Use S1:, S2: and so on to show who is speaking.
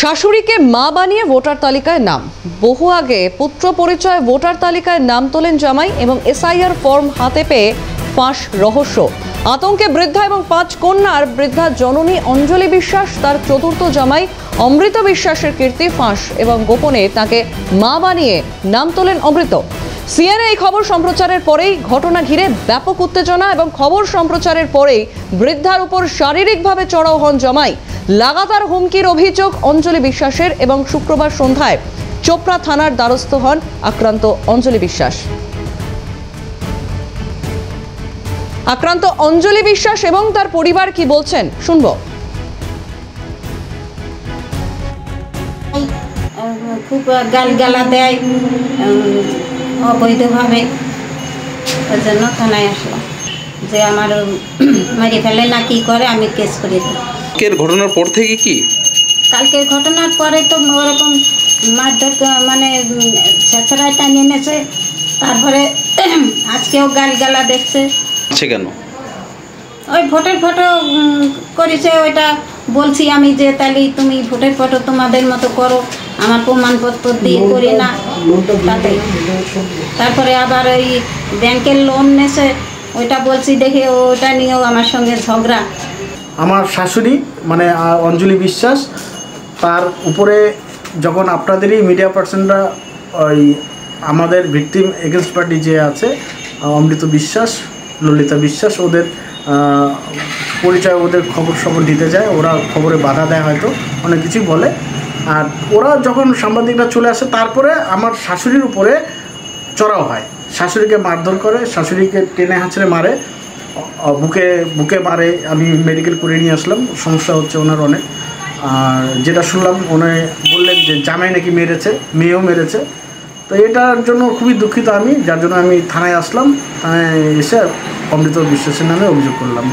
S1: শাশুড়িকে মা বানিয়ে ভোটার তালিকায় নাম। বহু আগে পুত্র পরিচয় ভোটার তালিকায় নাম তোলেন জামাই এবং এসআইআর ফর্ম হাতে পেয়ে ফাঁস রহস্য। আতঙ্কে বৃদ্ধা এবং 5 কন্যার বৃদ্ধা জননী অঞ্জলি বিশ্বাস তার চতুর্থ জামাই অমৃত বিশ্বাসের কীর্তি ফাঁস এবং গোপনে তাকে মা বানিয়ে নাম তোলেন অমৃত। সিএনএ এই খবর সম্প্রচারের পরেই ঘটনা ঘিরে ব্যাপক উত্তেজনা এবং খবর সম্প্রচারের পরেই বৃদ্ধার উপর শারীরিকভাবে চড়াও হন জামাই। লাগাতার হুমকির অভিযোগ অঞ্জলি বিশ্বাসের এবং শুক্রবার সন্ধ্যায় চোপড়া থানার দ্বারস্থ হন আক্রান্ত অঞ্জলি বিশ্বাস। আক্রান্ত অঞ্জলি বিশ্বাস এবং তার পরিবার কি বলছেন শুনবো।
S2: খুব গালগালা দেয় অবৈধভাবে, ওই জন্য থানায় আসলাম যে আমার মেরে ফেলে না কি করে, আমি কেস করে দিই।
S3: কালকের ঘটনার পর থেকে কি
S2: কালকের ঘটনার পরে তো ওরকম মারধর মানে ছেঁচড়ায় টানিয়ে এনেছে, তারপরে আজকেও গালগালা দেখছে।
S3: আছে কেন?
S2: ওই ভোটের ফটো করেছে, ওইটা বলছি আমি যে তাহলে তুমি ভোটের ফটো তোমাদের মতো করো, আমার প্রমাণপত্র দিয়ে করি না তাতে। তারপরে আবার ওই ব্যাংকের লোন নেছে, ওইটা বলছি দেখে ওটা নিয়েও আমার সঙ্গে ঝগড়া।
S4: আমার শাশুড়ি মানে অঞ্জলি বিশ্বাস, তার উপরে যখন আপনাদেরই মিডিয়া পার্সনরা ওই আমাদের ভিকটিম এগেনস্ট পার্টি যে আছে অমৃত বিশ্বাস, ললিতা বিশ্বাস, ওদের পরিচয়, ওদের খবর দিতে যায়, ওরা খবরে বাধা দেয়, হয়তো অনেক কিছুই বলে। আর ওরা যখন সাংবাদিকরা চলে আসে তারপরে আমার শাশুড়ির উপরে চড়াও হয়, শাশুড়িকে মারধর করে, শাশুড়িকে টেনে হাঁচড়ে মারে, বুকে মারে। আমি মেডিকেল করে নিয়ে আসলাম, সমস্যা হচ্ছে ওনার অনেক। আর যেটা শুনলাম উনি বললেন যে জামাই নাকি মেরেছে, মেয়েও মেরেছে। তো এটার জন্য খুবই দুঃখিত আমি, যার জন্য আমি থানায় আসলাম। থানায় এসে অমৃত বিশ্বাসের নামে অভিযোগ করলাম।